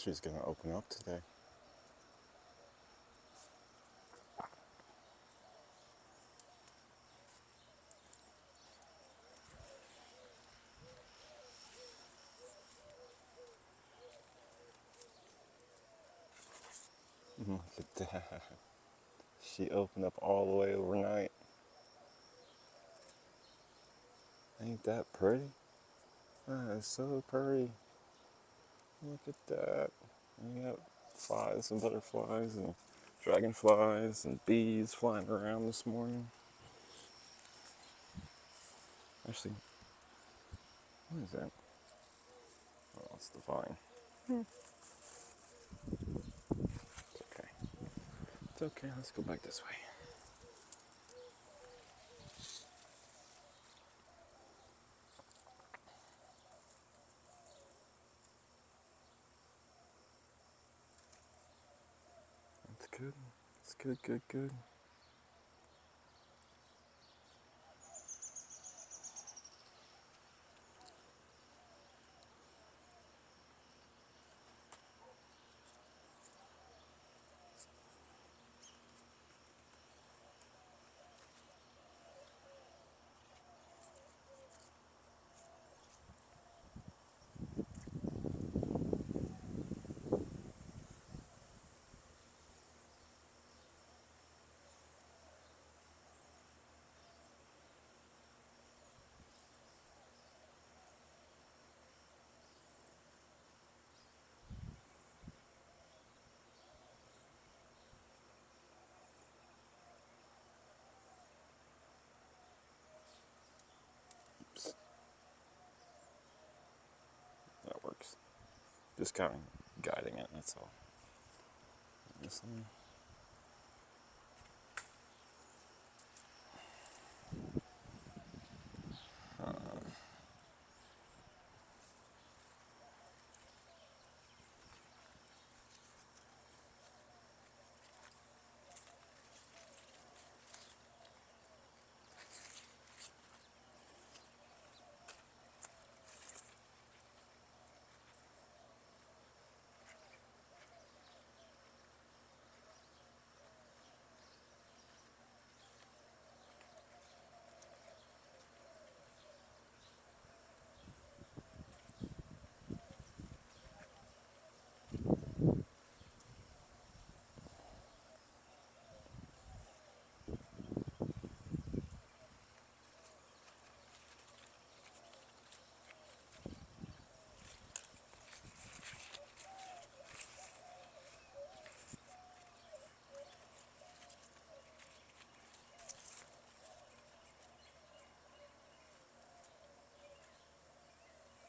She's gonna open up today. Look at that. She opened up all the way overnight. Ain't that pretty? That is so pretty. Look at that. We got flies and butterflies and dragonflies and bees flying around this morning. Actually, what is that? Oh, it's the vine. It's okay. It's okay. Let's go back this way. That's good. It's good, good, good. Oops. That works. Just kind of guiding it, that's all. Listen.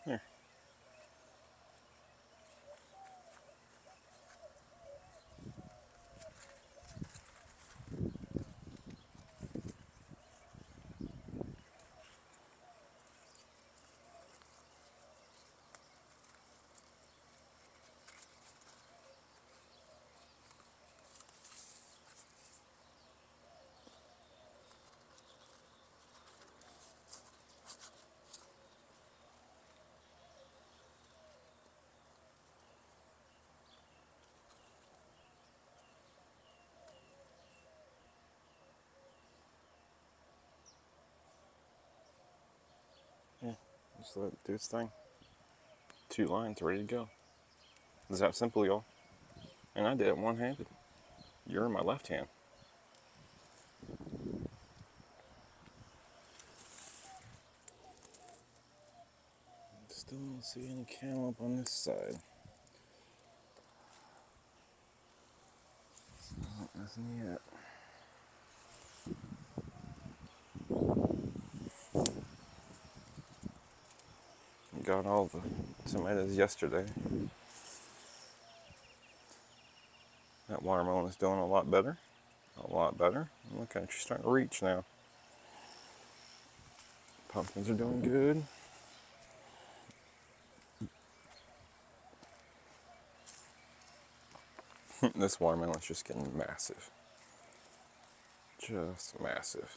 Here. Yeah. Just let it do its thing. 2 lines ready to go. It's that simple, y'all. And I did it one-handed. You're in my left hand. Still don't see any cantaloupe on this side. Nothing yet. Got all the tomatoes yesterday. That watermelon is doing a lot better. A lot better. Look at it, she's starting to reach now. Pumpkins are doing good. This watermelon's just getting massive. Just massive.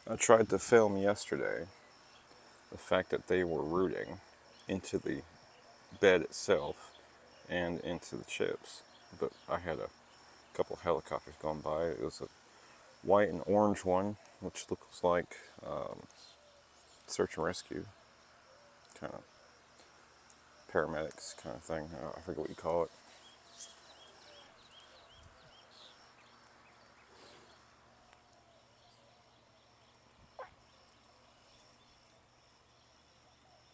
I tried to film yesterday the fact that they were rooting into the bed itself and into the chips. But I had a couple helicopters going by. It was a white and orange one, which looks like search and rescue, kind of paramedics kind of thing. I forget what you call it.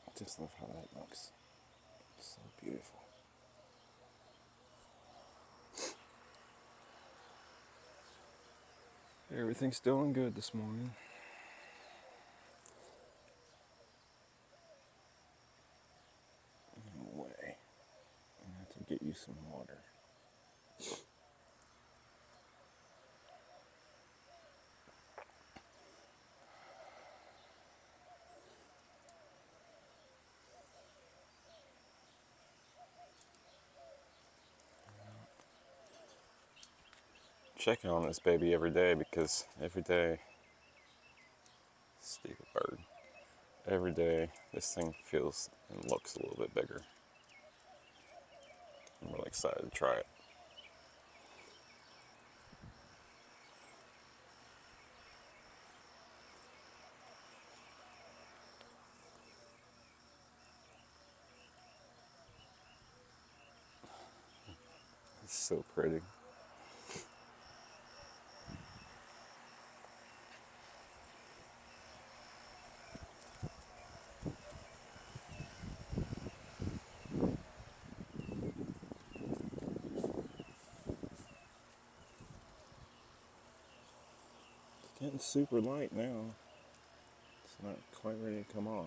I just love how that looks. It's so beautiful. Everything's doing good this morning. No way. I'm gonna have to get you some water. Checking on this baby every day because every day, stupid bird, every day this thing feels and looks a little bit bigger. I'm really excited to try it. It's so pretty. It's getting super light now. It's not quite ready to come off.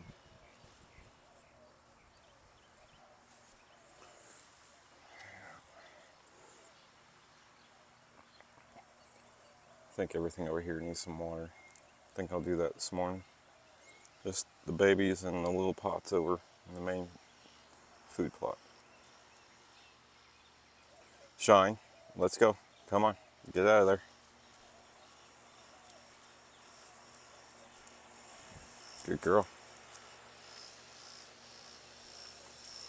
I think everything over here needs some water. I think I'll do that this morning. Just the babies and the little pots over in the main food plot. Shine, let's go. Come on, get out of there. Good girl.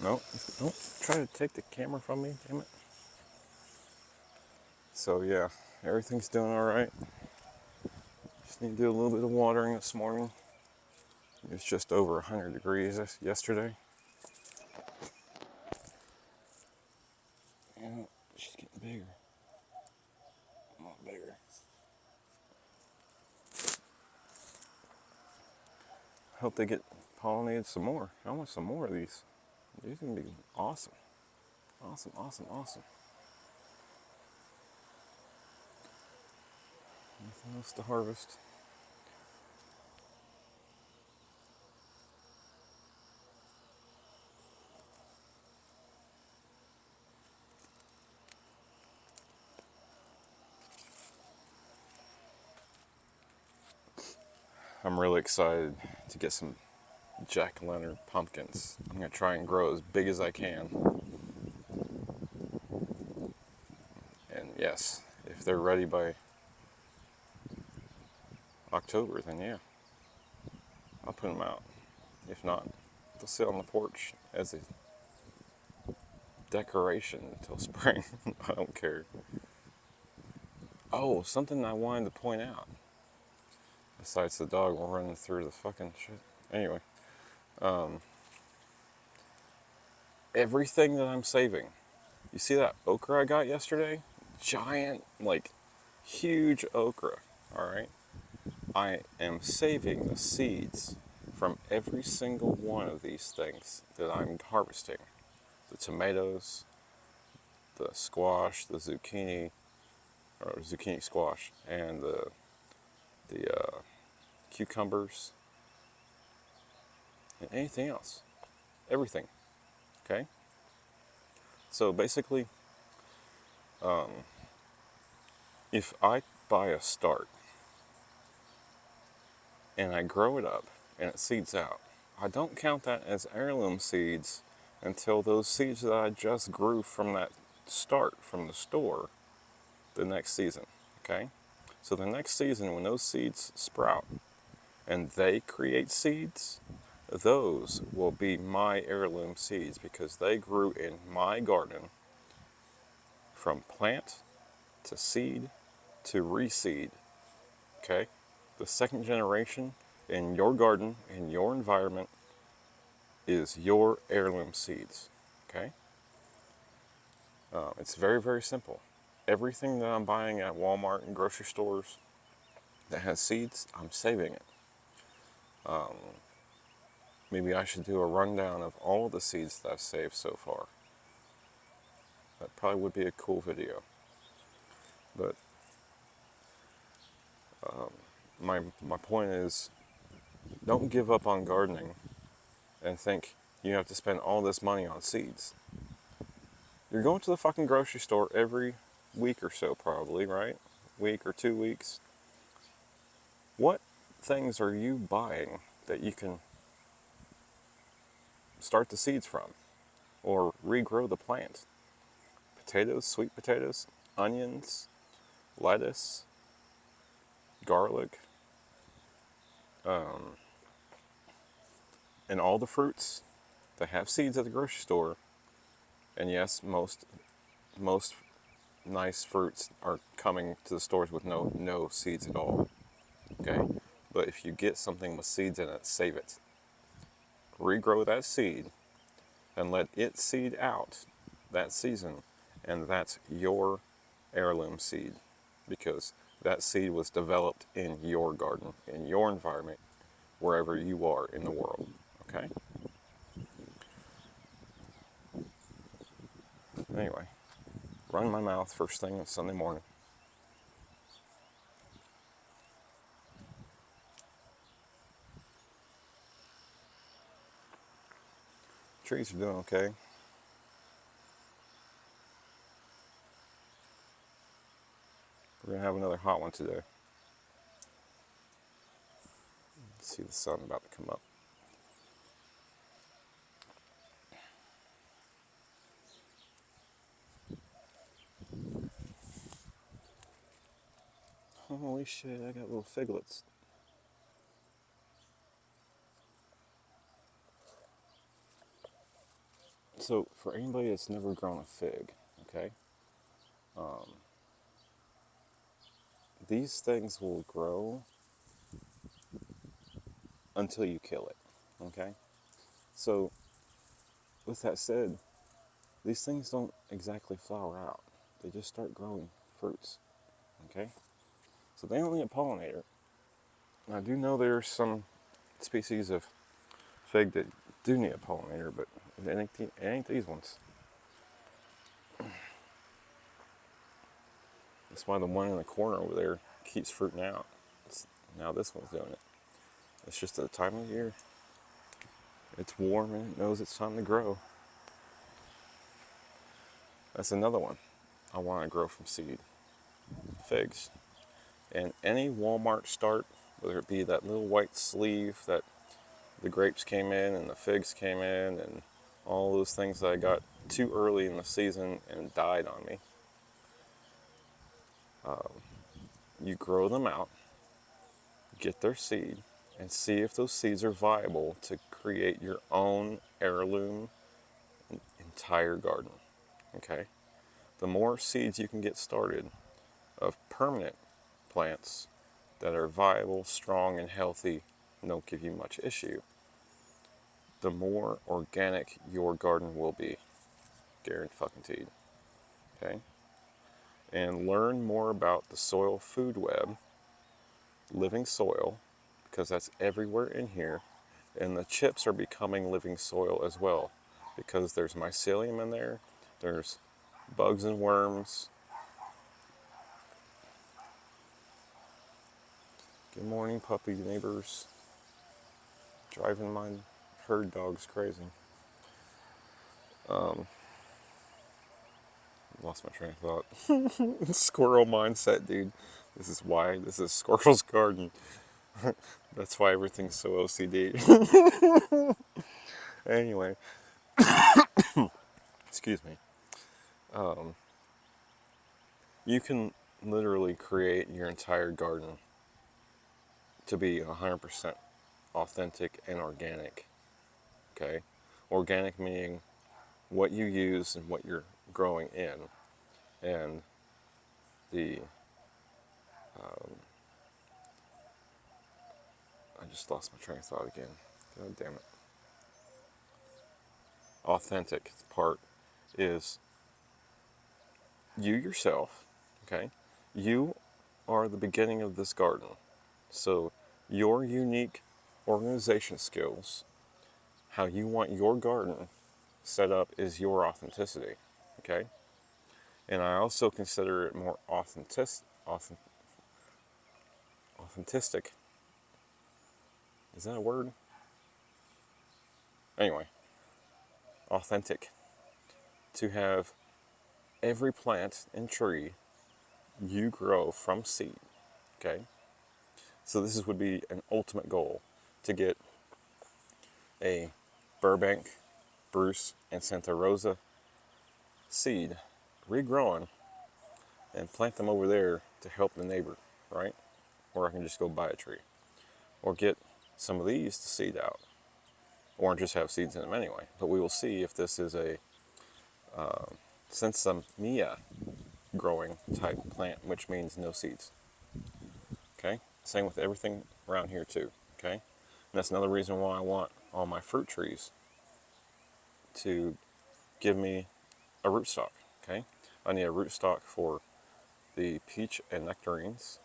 No, don't try to take the camera from me, damn it. So yeah, everything's doing all right. Just need to do a little bit of watering this morning. It was just over 100 degrees yesterday. Yeah, she's getting bigger. A lot bigger. Hope they get pollinated some more. I want some more of these. These are gonna be awesome. Awesome, awesome, awesome. Anything else to harvest? I'm really excited to get some jack-o'-lantern pumpkins. I'm gonna try and grow as big as I can. And yes, if they're ready by October, then yeah, I'll put them out. If not, they'll sit on the porch as a decoration until spring. I don't care. Oh, something I wanted to point out. Besides the dog running through the fucking shit. Anyway, everything that I'm saving. You see that okra I got yesterday? Giant, like, huge okra. Alright? I am saving the seeds from every single one of these things that I'm harvesting. The tomatoes, the squash, the zucchini, or zucchini squash, and the cucumbers, and anything else. Everything. Okay? So basically, if I buy a start and I grow it up and it seeds out, I don't count that as heirloom seeds until those seeds that I just grew from that start from the store the next season. Okay? So the next season, when those seeds sprout and they create seeds, those will be my heirloom seeds because they grew in my garden from plant to seed to reseed. Okay? The second generation in your garden, in your environment, is your heirloom seeds. Okay? It's very, very simple. Everything that I'm buying at Walmart and grocery stores that has seeds, I'm saving it. Maybe I should do a rundown of all of the seeds that I've saved so far. That probably would be a cool video. But my point is, don't give up on gardening and think you have to spend all this money on seeds. You're going to the fucking grocery store every week or so, probably, right? Week or 2 weeks. What things are you buying that you can start the seeds from or regrow the plant? Potatoes, sweet potatoes, onions, lettuce, garlic, and all the fruits that have seeds at the grocery store. And yes, most nice fruits are coming to the stores with no seeds at all. Okay? But if you get something with seeds in it, save it. Regrow that seed and let it seed out that season, and that's your heirloom seed because that seed was developed in your garden, in your environment, wherever you are in the world. Okay? Anyway, run my mouth first thing on Sunday morning. Trees are doing okay. We're gonna have another hot one today. See the sun about to come up. Holy shit, I got little figlets. So, for anybody that's never grown a fig, okay, these things will grow until you kill it, okay? So, with that said, these things don't exactly flower out. They just start growing fruits, okay? So they don't need a pollinator. I do know there's some species of fig that do need a pollinator, but it ain't these ones. That's why the one in the corner over there keeps fruiting out. Now this one's doing it. It's just the time of year. It's warm and it knows it's time to grow. That's another one I want to grow from seed. Figs. And any Walmart start, whether it be that little white sleeve that the grapes came in and the figs came in and all those things that I got too early in the season and died on me. You grow them out, get their seed, and see if those seeds are viable to create your own heirloom entire garden. Okay? The more seeds you can get started of permanent plants that are viable, strong, and healthy and don't give you much issue, the more organic your garden will be. Guaranteed. Okay? And learn more about the soil food web, living soil, because that's everywhere in here. And the chips are becoming living soil as well, because there's mycelium in there, there's bugs and worms. Good morning, puppy neighbors. Driving my herd dogs crazy. Lost my train of thought. Squirrel mindset, dude. This is Squirrel's garden. That's why everything's so OCD. Anyway, excuse me. You can literally create your entire garden to be 100% authentic and organic okay? Organic meaning what you use and what you're growing in. And the, I just lost my train of thought again. God damn it. Authentic part is you yourself, okay? You are the beginning of this garden. So your unique organization skills, how you want your garden set up is your authenticity, okay? And I also consider it more authentic. Is that a word? Anyway, authentic. To have every plant and tree you grow from seed, okay? So this would be an ultimate goal to get a Burbank, Bruce, and Santa Rosa seed regrowing and plant them over there to help the neighbor, right? Or I can just go buy a tree. Or get some of these to seed out. Or just have seeds in them anyway. But we will see if this is a Sensamia growing type plant, which means no seeds. Okay? Same with everything around here too. Okay? And that's another reason why I want all my fruit trees to give me a rootstock. Okay? I need a rootstock for the peach and nectarines.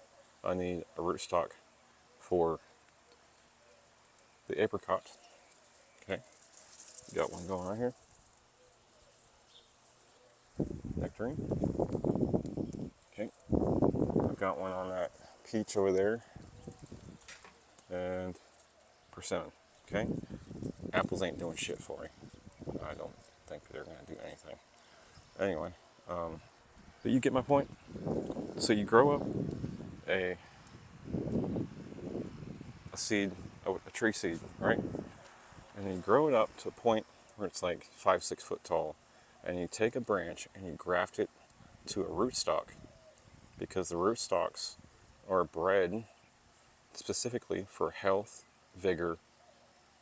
I need a rootstock for the apricot. Okay? Got one going right here. Nectarine. Okay. I've got one on that peach over there. And persimmon. Okay? Apples ain't doing shit for me. I don't think they're going to do anything. Anyway, but you get my point? So you grow up a, a seed, a tree seed, right? And you grow it up to a point where it's like 5, 6 foot tall. And you take a branch and you graft it to a rootstock. Because the rootstocks are bred specifically for health, vigor,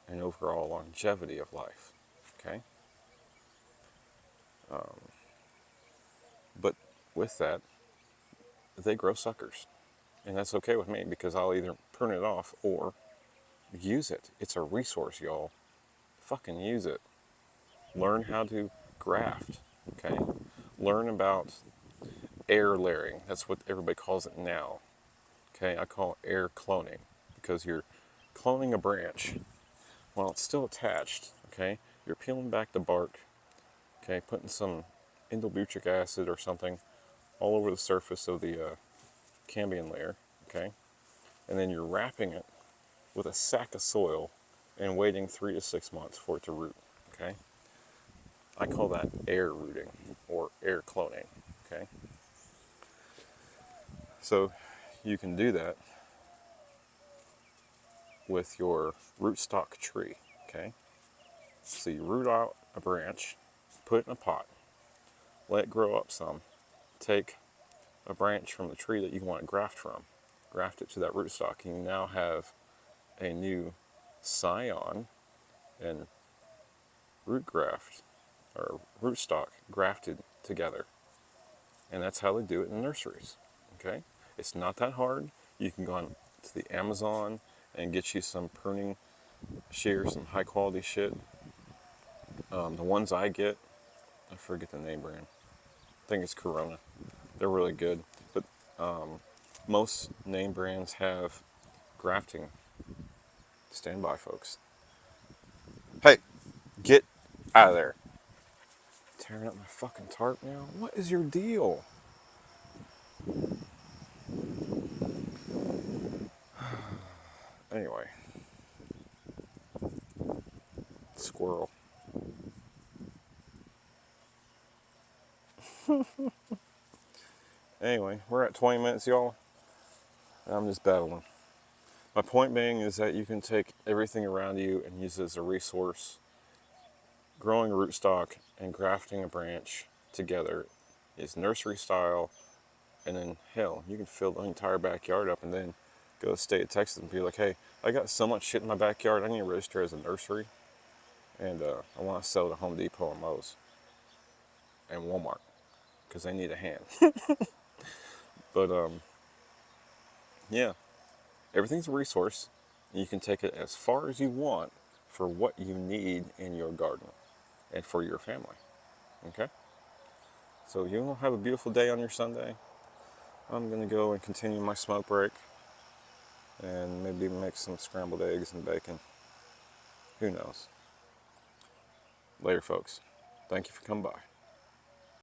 and overall longevity of life. Okay? But with that, they grow suckers. And that's okay with me because I'll either prune it off or use it. It's a resource, y'all. Fucking use it. Learn how to graft. Okay? Learn about air layering. That's what everybody calls it now. Okay? I call it air cloning because you're cloning a branch while it's still attached. Okay? You're peeling back the bark. Okay? Putting some indobutyric acid or something all over the surface of the cambium layer. Okay? And then you're wrapping it with a sack of soil and waiting 3 to 6 months for it to root. Okay? I call that air rooting or air cloning. Okay? So you can do that with your rootstock tree. Okay? So you root out a branch, put it in a pot, let it grow up some, take a branch from the tree that you want to graft from, graft it to that rootstock, and you now have a new scion and root graft or rootstock grafted together. And that's how they do it in nurseries. Okay? It's not that hard. You can go on to the Amazon and get you some pruning shears, some high quality shit. The ones I get, I forget the name brand. I think it's Corona. They're really good. But most name brands have grafting. Stand by, folks. Hey, get out of there. Tearing up my fucking tarp now? What is your deal? Anyway, squirrel. Anyway, we're at 20 minutes, y'all. And I'm just babbling. My point being is that you can take everything around you and use it as a resource. Growing a rootstock and grafting a branch together is nursery style. And then, hell, you can fill the entire backyard up and then go to the state of Texas and be like, hey, I got so much shit in my backyard, I need to register as a nursery. And I want to sell to Home Depot and Lowe's and Walmart because they need a hand. But yeah, everything's a resource. You can take it as far as you want for what you need in your garden and for your family. Okay? So you will have a beautiful day on your Sunday. I'm going to go and continue my smoke break and maybe make some scrambled eggs and bacon. Who knows? Later, folks. Thank you for coming by.